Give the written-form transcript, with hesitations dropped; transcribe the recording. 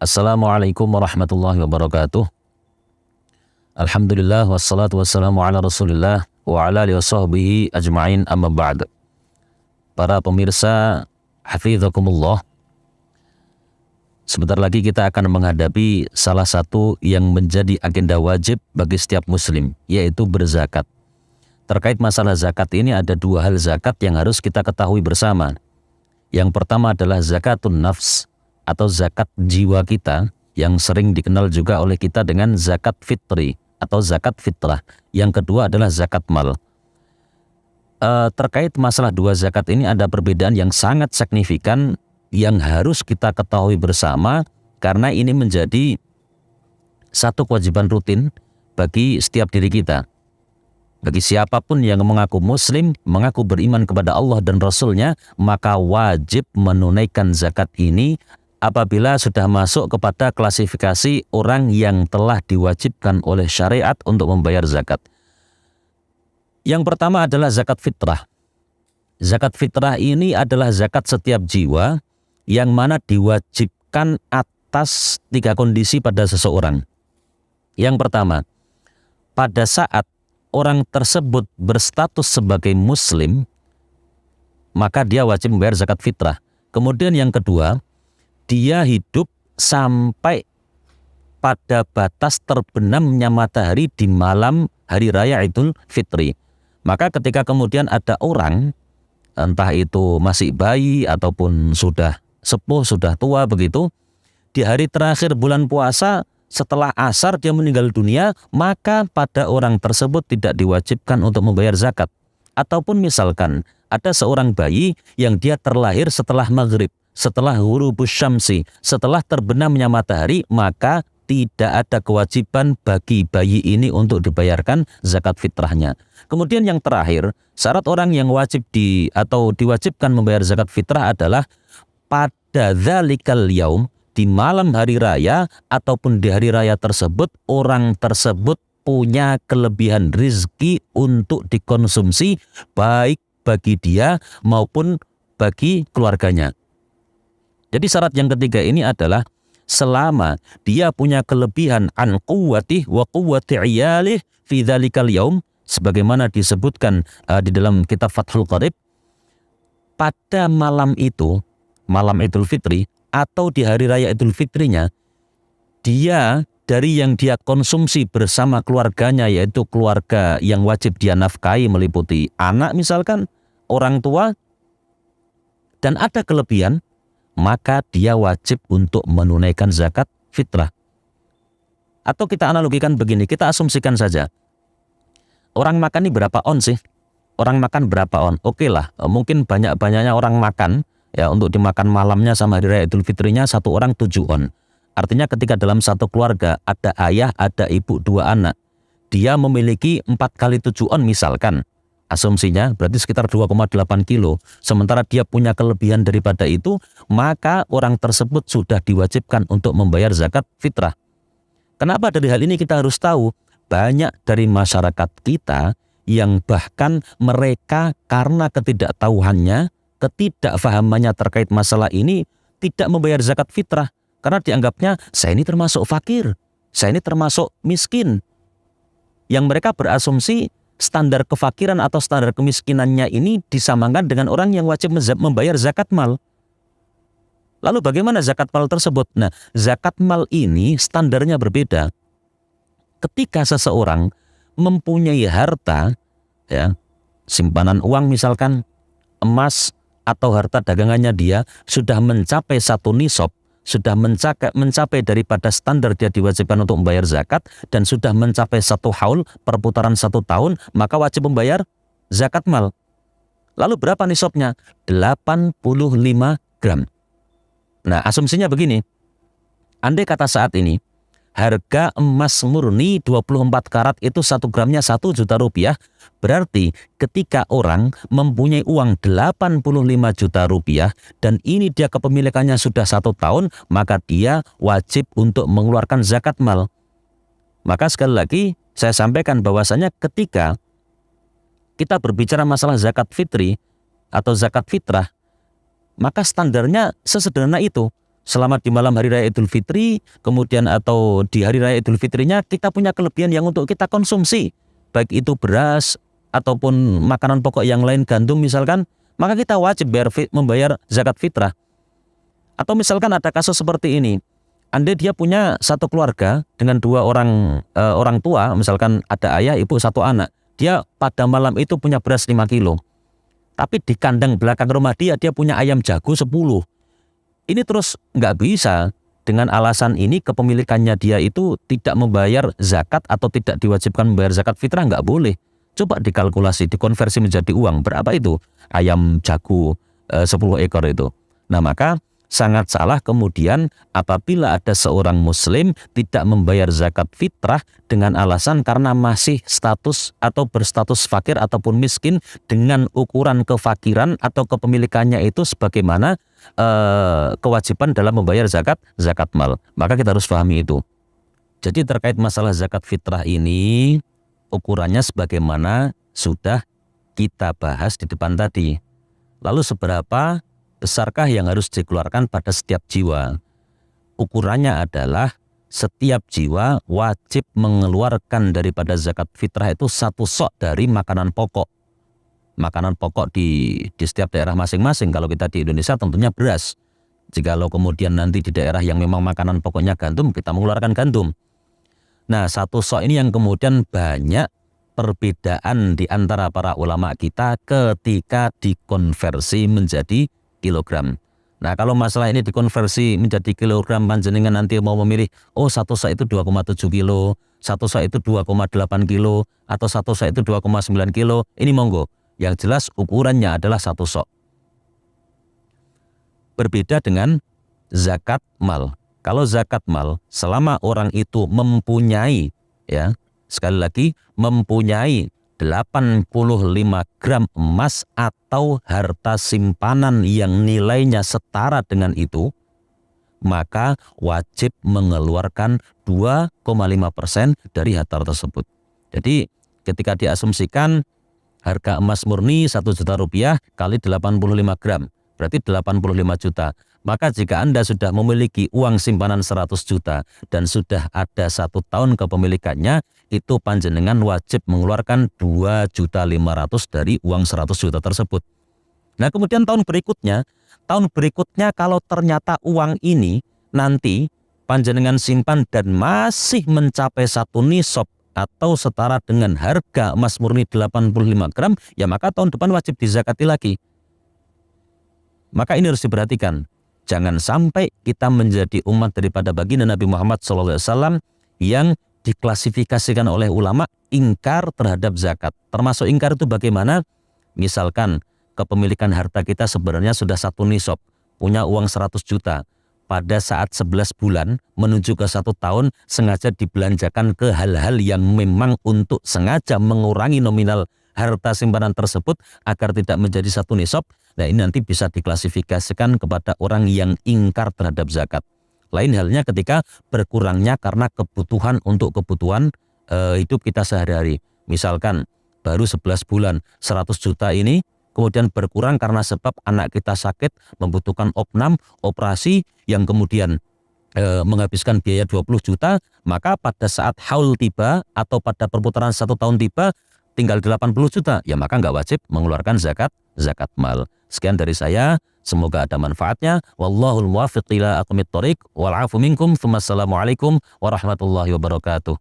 Assalamualaikum warahmatullahi wabarakatuh. Alhamdulillah wassalatu wassalamu ala Rasulillah wa ala alihi washabbihi ajma'in, amma ba'd. Para pemirsa, hafizakumullah. Sebentar lagi kita akan menghadapi salah satu yang menjadi agenda wajib bagi setiap muslim, yaitu berzakat. Terkait masalah zakat ini ada dua hal zakat yang harus kita ketahui bersama. Yang pertama adalah zakatun nafs atau zakat jiwa kita, yang sering dikenal juga oleh kita dengan zakat fitri atau zakat fitrah. Yang kedua adalah zakat mal. Terkait masalah dua zakat ini ada perbedaan yang sangat signifikan yang harus kita ketahui bersama, karena ini menjadi satu kewajiban rutin bagi setiap diri kita. Bagi siapapun yang mengaku muslim, mengaku beriman kepada Allah dan Rasul-Nya, maka wajib menunaikan zakat ini apabila sudah masuk kepada klasifikasi orang yang telah diwajibkan oleh syariat untuk membayar zakat. Yang pertama adalah zakat fitrah. Zakat fitrah ini adalah zakat setiap jiwa yang mana diwajibkan atas tiga kondisi pada seseorang. Yang pertama, pada saat orang tersebut berstatus sebagai muslim, maka dia wajib membayar zakat fitrah. Kemudian yang kedua, dia hidup sampai pada batas terbenamnya matahari di malam hari raya Idul Fitri. Maka ketika kemudian ada orang, entah itu masih bayi ataupun sudah sepuh, sudah tua begitu, di hari terakhir bulan puasa setelah asar dia meninggal dunia, maka pada orang tersebut tidak diwajibkan untuk membayar zakat. Ataupun misalkan ada seorang bayi yang dia terlahir setelah maghrib, setelah ghurubus syamsi, setelah terbenamnya matahari, maka tidak ada kewajiban bagi bayi ini untuk dibayarkan zakat fitrahnya. Kemudian yang terakhir, syarat orang yang wajib atau diwajibkan membayar zakat fitrah adalah pada dzalikal yaum, di malam hari raya ataupun di hari raya tersebut, orang tersebut punya kelebihan rizki untuk dikonsumsi baik bagi dia maupun bagi keluarganya. Jadi syarat yang ketiga ini adalah selama dia punya kelebihan an quwwatih wa quwwati iyalih fi dzalikal yaum, sebagaimana disebutkan di dalam kitab Fathul Qarib, pada malam itu, malam Idul Fitri atau di hari raya Idul Fitrinya, dia dari yang dia konsumsi bersama keluarganya, yaitu keluarga yang wajib dia nafkahi meliputi anak misalkan, orang tua, dan ada kelebihan, maka dia wajib untuk menunaikan zakat fitrah. Atau kita analogikan begini, kita asumsikan saja, orang makan ini berapa on sih? Orang makan berapa on? Oke lah, mungkin banyak-banyaknya orang makan, ya untuk dimakan malamnya sama hari raya Idul Fitrinya, satu orang 7 on. Artinya ketika dalam satu keluarga ada ayah, ada ibu, 2 anak, dia memiliki 4 kali 7 on misalkan. Asumsinya berarti sekitar 2,8 kilo. Sementara dia punya kelebihan daripada itu, maka orang tersebut sudah diwajibkan untuk membayar zakat fitrah. Kenapa dari hal ini kita harus tahu? Banyak dari masyarakat kita yang bahkan mereka karena ketidaktahuannya, ketidakfahamannya terkait masalah ini, tidak membayar zakat fitrah. Karena dianggapnya, saya ini termasuk fakir, saya ini termasuk miskin. Yang mereka berasumsi standar kefakiran atau standar kemiskinannya ini disamakan dengan orang yang wajib membayar zakat mal. Lalu bagaimana zakat mal tersebut? Nah, zakat mal ini standarnya berbeda. Ketika seseorang mempunyai harta, ya, simpanan uang misalkan, emas atau harta dagangannya dia sudah mencapai 1 nisab, sudah mencapai daripada standar dia diwajibkan untuk membayar zakat, dan sudah mencapai 1 haul, perputaran 1 tahun, maka wajib membayar zakat mal. Lalu berapa nisabnya? 85 gram. Nah, asumsinya begini, andai kata saat ini harga emas murni 24 karat itu 1 gramnya 1 juta rupiah, berarti ketika orang mempunyai uang 85 juta rupiah dan ini dia kepemilikannya sudah 1 tahun, maka dia wajib untuk mengeluarkan zakat mal. Maka sekali lagi saya sampaikan bahwasanya ketika kita berbicara masalah zakat fitri atau zakat fitrah, maka standarnya sesederhana itu. selama di malam hari raya Idul Fitri, kemudian atau di hari raya Idul Fitrinya kita punya kelebihan yang untuk kita konsumsi, baik itu beras ataupun makanan pokok yang lain, gandum misalkan, maka kita wajib membayar zakat fitrah. Atau misalkan ada kasus seperti ini, andai dia punya satu keluarga dengan dua orang tua, misalkan ada ayah, ibu, satu anak, dia pada malam itu punya beras 5 kilo. Tapi di kandang belakang rumah dia punya ayam jago 10. Ini terus nggak bisa, dengan alasan ini kepemilikannya dia itu tidak membayar zakat atau tidak diwajibkan membayar zakat fitrah, nggak boleh. Coba dikalkulasi, dikonversi menjadi uang, berapa itu ayam jago 10 ekor itu. Nah maka sangat salah kemudian apabila ada seorang muslim tidak membayar zakat fitrah dengan alasan karena masih status atau berstatus fakir ataupun miskin dengan ukuran kefakiran atau kepemilikannya itu sebagaimana kewajiban dalam membayar zakat mal. Maka kita harus pahami itu. Jadi terkait masalah zakat fitrah ini ukurannya sebagaimana sudah kita bahas di depan tadi. Lalu seberapa besarkah yang harus dikeluarkan pada setiap jiwa? Ukurannya adalah setiap jiwa wajib mengeluarkan daripada zakat fitrah itu 1 sok dari makanan pokok. Makanan pokok di setiap daerah masing-masing. Kalau kita di Indonesia tentunya beras. Jikalau kemudian nanti di daerah yang memang makanan pokoknya gandum, kita mengeluarkan gandum. Nah 1 sok ini yang kemudian banyak perbedaan di antara para ulama kita ketika dikonversi menjadi kilogram. Nah kalau masalah ini dikonversi menjadi kilogram, panjenengan nanti mau memilih, oh 1 sok itu 2,7 kilo, 1 sok itu 2,8 kilo, atau 1 sok itu 2,9 kilo, ini monggo. Yang jelas ukurannya adalah 1 sok. Berbeda dengan zakat mal. Kalau zakat mal, selama orang itu mempunyai, ya sekali lagi, mempunyai 85 gram emas atau harta simpanan yang nilainya setara dengan itu, maka wajib mengeluarkan 2,5% dari harta tersebut. Jadi ketika diasumsikan harga emas murni 1 juta rupiah kali 85 gram, berarti 85 juta. Maka jika Anda sudah memiliki uang simpanan 100 juta dan sudah ada 1 tahun kepemilikannya, itu panjenengan wajib mengeluarkan 2.500.000 dari uang 100 juta tersebut. Nah kemudian tahun berikutnya kalau ternyata uang ini nanti panjenengan simpan dan masih mencapai 1 nisab atau setara dengan harga emas murni 85 gram, ya maka tahun depan wajib dizakati lagi. Maka ini harus diperhatikan. Jangan sampai kita menjadi umat daripada baginda Nabi Muhammad SAW yang diklasifikasikan oleh ulama ingkar terhadap zakat. Termasuk ingkar itu bagaimana? Misalkan kepemilikan harta kita sebenarnya sudah 1 nisab, punya uang 100 juta. Pada saat 11 bulan menuju ke 1 tahun sengaja dibelanjakan ke hal-hal yang memang untuk sengaja mengurangi nominal harta simpanan tersebut agar tidak menjadi 1 nisab. Nah ini nanti bisa diklasifikasikan kepada orang yang ingkar terhadap zakat. Lain halnya ketika berkurangnya karena kebutuhan untuk kebutuhan hidup kita sehari-hari. Misalkan baru 11 bulan 100 juta ini kemudian berkurang karena sebab anak kita sakit membutuhkan opnam, operasi yang kemudian menghabiskan biaya 20 juta, maka pada saat haul tiba atau pada perputaran 1 tahun tiba tinggal 80 juta, ya maka nggak wajib mengeluarkan zakat mal. Sekian dari saya, semoga ada manfaatnya. Wallahul muwaffiq ila aqwamit thoriq wal 'afu minkum. Assalamualaikum warahmatullahi wabarakatuh.